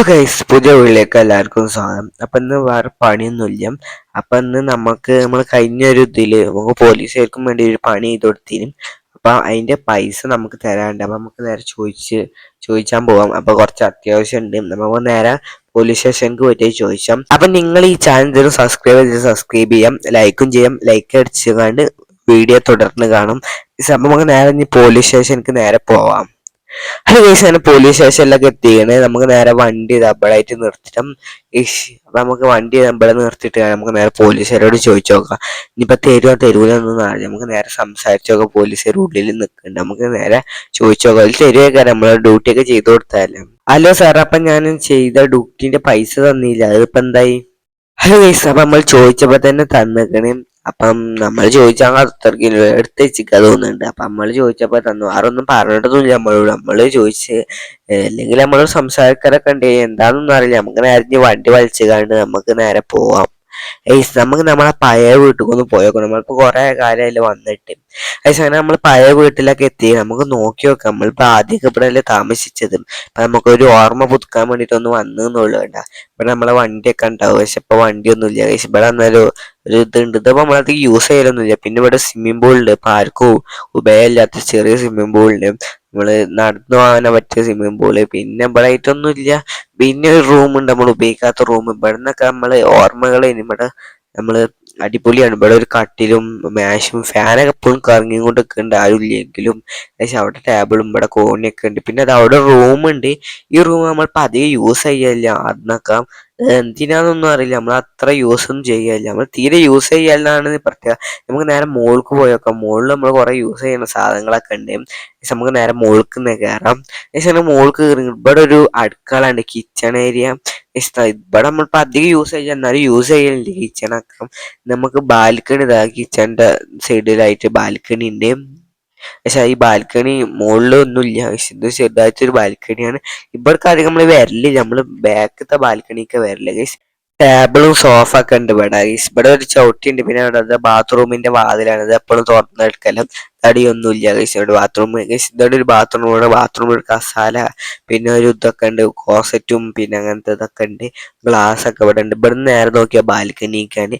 Guys പുതിയ വീട്ടിലേക്ക് എല്ലാവർക്കും സ്വാഗതം. അപ്പം ഇന്ന് വേറെ പണിയൊന്നുമില്ല. അപ്പം ഇന്ന് നമ്മൾ കഴിഞ്ഞൊരു ഇതില് നമുക്ക് പോലീസുകാർക്കും വേണ്ടി ഒരു പണി ചെയ്ത് കൊടുത്തിനും. അപ്പം അതിന്റെ പൈസ നമുക്ക് തരാനുണ്ട്. അപ്പം നമുക്ക് നേരെ ചോദിച്ചാൻ പോവാം. അപ്പൊ കുറച്ച് അത്യാവശ്യം ഉണ്ട്. നമുക്ക് നേരെ പോലീസ് സ്റ്റേഷനിലേക്ക് പോയിട്ട് ചോദിച്ചാം. അപ്പം നിങ്ങൾ ഈ ചാനൽ സബ്സ്ക്രൈബ് ചെയ്യാം, ലൈക്കും ചെയ്യാം. ലൈക്ക് അടിച്ചുകൊണ്ട് വീഡിയോ തുടർന്ന് കാണും. അപ്പം നമുക്ക് നേരെ ഇനി പോലീസ് സ്റ്റേഷനിലേക്ക് നേരെ പോവാം. ഹലോ ഗൈസ്, അങ്ങനെ പോലീസ് സ്റ്റേഷനിലൊക്കെ എത്തിയാണ്. നമുക്ക് നേരെ വണ്ടി ഇതബിളായിട്ട് നിർത്തിട്ടും അപ്പൊ നമുക്ക് വണ്ടി ഇവിടെ നിർത്തിയിട്ട് നമുക്ക് നേരെ പോലീസുകാരോട് ചോദിച്ചു നോക്കാം. ഇനിയിപ്പോ തരൂലെന്നൊന്നും അറിയാം. നമുക്ക് നേരെ സംസാരിച്ചു നോക്കാം. പോലീസുകാർ ഉള്ളിൽ നിൽക്കുന്നുണ്ട്. നമുക്ക് നേരെ ചോദിച്ചു നോക്കാം. അതിൽ തരുവൊക്കെ നമ്മളെ ഡ്യൂട്ടി ഒക്കെ ചെയ്ത് കൊടുത്താലേ. ഹലോ സാർ, അപ്പൊ ഞാൻ ചെയ്ത ഡ്യൂട്ടിന്റെ പൈസ തന്നില്ല, അതിപ്പോ എന്തായി? ഹലോ ഗൈസ്, അപ്പൊ നമ്മൾ ചോദിച്ചപ്പോ തന്നെ തന്നേക്കണേ. അപ്പം നമ്മൾ ചോദിച്ചാൽ അത്രയ്ക്ക് എടുത്ത് വെച്ചിക്കാ തോന്നുന്നുണ്ട്. അപ്പൊ നമ്മൾ ചോദിച്ചപ്പോ തന്നു. ആരൊന്നും പറഞ്ഞിട്ടൊന്നുമില്ല നമ്മളോട്. നമ്മള് ചോദിച്ച് അല്ലെങ്കിൽ നമ്മൾ സംസാരിക്കാനൊക്കെ ഉണ്ട്. എന്താണെന്നൊന്നും അറിയില്ല. നമുക്ക് നേരെ വണ്ടി വലിച്ചു നമുക്ക് നേരെ പോവാം. നമുക്ക് നമ്മളെ പഴയ വീട്ടിൽ പോയേക്കണം. നമ്മളിപ്പോ കുറെ കാലമായില്ല വന്നിട്ട്. അങ്ങനെ നമ്മൾ പഴയ വീട്ടിലൊക്കെ എത്തി. നമുക്ക് നോക്കി നോക്കാം. നമ്മളിപ്പോ ആദ്യമൊക്കെ ഇവിടെ അല്ലേ താമസിച്ചത്. അപ്പൊ നമുക്കൊരു ഓർമ്മ പുതുക്കാൻ വേണ്ടിട്ടൊന്ന് വന്നെന്നുള്ളൂ. വേണ്ട ഇവിടെ നമ്മളെ വണ്ടിയൊക്കെ ഉണ്ടാവും. പക്ഷെ ഇപ്പൊ വണ്ടിയൊന്നും ഇല്ല. പക്ഷെ ഇവിടെ വന്നാലും ഒരു ഇതുണ്ട്. ഇതിപ്പോ നമ്മളത് യൂസ് ചെയ്യലൊന്നുമില്ല. പിന്നെ ഇവിടെ സ്വിമ്മിംഗ് പൂൾ ഉണ്ട്. ഇപ്പൊ ആർക്കും ഉപയോഗമില്ലാത്ത ചെറിയ സ്വിമ്മിംഗ് പൂൾ ഉണ്ട്. നമ്മള് നടന്നു പോകാൻ പറ്റിയ സ്വിമ്മിംഗ് പൂള്. പിന്നെ ഇവിടെ ആയിട്ടൊന്നും ഇല്ല. പിന്നെ ഒരു റൂമുണ്ട് നമ്മൾ ഉപയോഗിക്കാത്ത റൂം. ഇവിടെ നിന്നൊക്കെ നമ്മള് ഓർമ്മകൾ ഇവിടെ നമ്മള് അടിപൊളിയാണ്. ഇവിടെ ഒരു കട്ടിലും മാഷും ഫാനൊക്കെ എപ്പോഴും കറങ്ങിക്കൊണ്ട് നിൽക്കുന്നുണ്ട്. ആരും ഇല്ലെങ്കിലും. പക്ഷെ അവിടെ ടേബിളും ഇവിടെ കോണിയൊക്കെ ഉണ്ട്. പിന്നെ അത് അവിടെ റൂമുണ്ട്. ഈ റൂം നമ്മളിപ്പോ അധികം യൂസ് ചെയ്യല്ല. അതിനൊക്കെ എന്തിനാന്നൊന്നും അറിയില്ല. നമ്മൾ അത്ര യൂസ് ഒന്നും ചെയ്യല്ല. നമ്മൾ തീരെ യൂസ് ചെയ്യലാണ് പ്രത്യേക. നമുക്ക് നേരെ മോൾക്ക് പോയേക്കാം. മോളിൽ നമ്മൾ കുറെ യൂസ് ചെയ്യുന്ന സാധനങ്ങളൊക്കെ ഉണ്ട്. നമുക്ക് നേരെ മോൾക്ക് കയറാം. മോൾക്ക് ഇവിടെ ഒരു അടുക്കള ഉണ്ട്, കിച്ചൺ ഏരിയ. ഇവിടെ നമ്മളിപ്പോ അധികം യൂസ് ചെയ്യാൻ എന്നാലും യൂസ് ചെയ്യലുണ്ട് കിച്ചണൊക്കെ. നമുക്ക് ബാൽക്കണി ഇതാ കിച്ചണിന്റെ സൈഡിലായിട്ട് ബാൽക്കണി ഉണ്ട്. പക്ഷെ ഈ ബാൽക്കണി മുകളിലൊന്നുമില്ല. ഇത് ചെറുതായിട്ടൊരു ബാൽക്കണിയാണ്. ഇവിടേക്ക് അധികം നമ്മള് വരലില്ല. നമ്മള് ബാക്കത്തെ ബാൽക്കണിക്ക് വരില്ല. ടേബിളും സോഫ ഒക്കെ ഉണ്ട് ഇവിടെ. ഇവിടെ ഒരു ചവിട്ടി ഉണ്ട്. പിന്നെ ഇവിടെ ബാത്റൂമിന്റെ വാതിലാണ്. ഇത് എപ്പോഴും തുറന്നെടുക്കലും തടിയൊന്നുമില്ല. ഇവിടെ ബാത്റൂം ഇവിടെ ഒരു ബാത്റൂം, ഇവിടെ ബാത്റൂം ഒരു കസാല, പിന്നെ ഒരു ഇതൊക്കെ ഉണ്ട്, കോസറ്റും പിന്നെ അങ്ങനത്തെ ഇതൊക്കെ ഉണ്ട്. ഗ്ലാസ് ഒക്കെ ഇവിടെ ഉണ്ട്. ഇവിടെ നിന്ന് നേരെ നോക്കിയ ബാൽക്കണിക്കാണ്.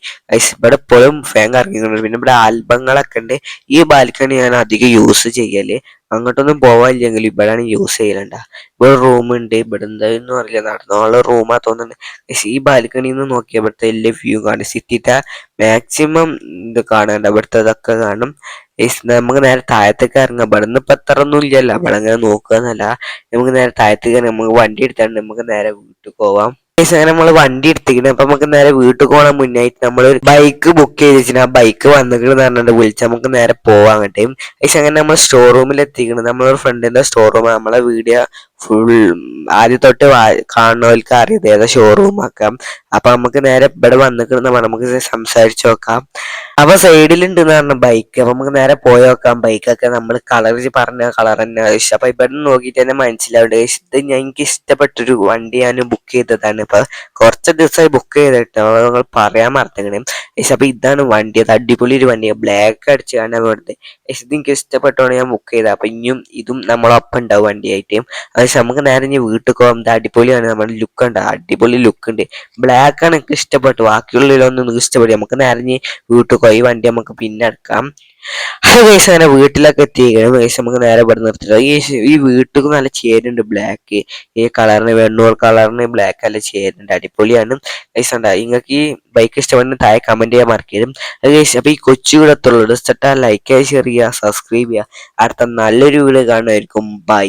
ഇവിടെ എപ്പോഴും ഫാൻ കറങ്ങിക്കുന്നുണ്ട്. പിന്നെ ഇവിടെ ആൽബങ്ങളൊക്കെ ഉണ്ട്. ഈ ബാൽക്കണി ഞാൻ അധികം യൂസ് ചെയ്യല്. അങ്ങോട്ടൊന്നും പോവാനില്ലെങ്കിൽ ഇവിടെയാണ് യൂസ് ചെയ്യലുണ്ട. ഇവിടെ റൂമുണ്ട്. ഇവിടെ എന്തായെന്നും അറിയില്ല. നടന്നുള്ള റൂമാ തോന്നുന്നുണ്ട്. പക്ഷെ ഈ ബാൽക്കണിന്ന് നോക്കിയാൽ ഇവിടുത്തെ എല്ലാ വ്യൂ കാണും. സിറ്റിത്തെ മാക്സിമം ഇത് കാണാണ്ട് ഇവിടുത്തെ ഇതൊക്കെ കാണും. നമുക്ക് നേരെ താഴത്തേക്ക് ഇറങ്ങാം. ഇവിടെ നിന്ന് ഇപ്പൊ അത്ര ഒന്നും ഇല്ലല്ലോ. ഇവിടെ അങ്ങനെ നോക്കുകയെന്നല്ല. നമുക്ക് നേരെ താഴത്തേക്ക് നമുക്ക് വണ്ടി എടുത്താണ്ട് നമുക്ക് നേരെ വീട്ടിൽ പോവാം. അങ്ങനെ നമ്മള് വണ്ടി എടുത്തിക്കണം. അപ്പൊ നമുക്ക് നേരെ വീട്ടിൽ പോകണ മുന്നായിട്ട് നമ്മള് ബൈക്ക് ബുക്ക് ചെയ്ത് വെച്ചിട്ട് ആ ബൈക്ക് വന്നിട്ട് പറഞ്ഞിട്ട് വിളിച്ച് നമുക്ക് നേരെ പോവാൻ അങ്ങോട്ടേയും. പക്ഷെ അങ്ങനെ നമ്മൾ സ്റ്റോർ റൂമിൽ എത്തിക്കണം. നമ്മളൊരു ഫ്രണ്ടിന്റെ സ്റ്റോർ റൂം. നമ്മളെ വീഡിയോ ഫുൾ ആദ്യം തൊട്ട് കാണുന്നവർക്ക് അറിയാം ഏതാ ഷോറൂം ആക്കാം. അപ്പൊ നമുക്ക് നേരെ ഇവിടെ വന്നിട്ട് നമുക്ക് സംസാരിച്ചു നോക്കാം. അപ്പൊ സൈഡിലുണ്ടെന്ന് പറഞ്ഞ ബൈക്ക്. അപ്പൊ നമുക്ക് നേരെ പോയി നോക്കാം. ബൈക്കൊക്കെ നമ്മൾ കളർ പറഞ്ഞ കളർ തന്നെ ഇഷ്ടം. അപ്പൊ ഇവിടെ നോക്കിയിട്ട് തന്നെ മനസ്സിലാവുണ്ട്. ഇത് എനിക്ക് ഇഷ്ടപ്പെട്ടൊരു വണ്ടി ഞാൻ ബുക്ക് ചെയ്തതാണ്. ഇപ്പൊ കുറച്ച് ദിവസമായി ബുക്ക് ചെയ്തിട്ട് നിങ്ങൾ പറയാൻ മറന്നിങ്ങനെ. അപ്പൊ ഇതാണ് വണ്ടി. അത് അടിപൊളി ഒരു വണ്ടിയാണ്. ബ്ലാക്ക് അടിച്ച് കാണാൻ വേണ്ടത്. ഇത് എനിക്ക് ഇഷ്ടപ്പെട്ടോണ്ട് ഞാൻ ബുക്ക് ചെയ്തത്. അപ്പൊ ഇനിയും ഇതും നമ്മളൊപ്പം ഉണ്ടാവും വണ്ടിയായിട്ട്. പക്ഷെ നമുക്ക് നേരെ ഇനി വീട്ടിൽ പോകാം. ഇത് അടിപൊളിയാണ്. നമ്മുടെ ലുക്ക് ഉണ്ട്, അടിപൊളി ലുക്ക് ഉണ്ട്. ബ്ലാക്ക് ആണ് എനിക്ക് ഇഷ്ടപ്പെട്ടു. ബാക്കിയുള്ളിലൊന്നും എനിക്ക് ഇഷ്ടപ്പെട്ടു. നമുക്ക് നേരെ ഇനി വീട്ടിൽ പോയി വണ്ടി നമുക്ക് പിന്നെ എടുക്കാം. അത് കേസ് അങ്ങനെ വീട്ടിലൊക്കെ എത്തിക്കണം. കേസ് നമുക്ക് നേരെ ഇവിടെ നിർത്തിട്ടോ. ഈ വീട്ടിൽ നല്ല ചേരുന്നുണ്ട് ബ്ലാക്ക്. ഈ കളറിന് വെണ്ണൂർ കളറിന് ബ്ലാക്ക് നല്ല ചേരുന്നുണ്ട്. അടിപൊളിയാണ്. കേസ് ഉണ്ടാ നിങ്ങൾക്ക് ഈ ബൈക്ക് ഇഷ്ടപ്പെടുന്ന താഴെ കമന്റ് ചെയ്യാൻ മറക്കരും. അത് കേസ് അപ്പൊ ഈ കൊച്ചു കൂടത്തുള്ളൂ. ലൈക്ക് ചെയ്യുക, ഷെയർ ചെയ്യുക, സബ്സ്ക്രൈബ് ചെയ്യുക. അടുത്ത നല്ലൊരു വീഡിയോ കാണുമായിരിക്കും. ബൈ.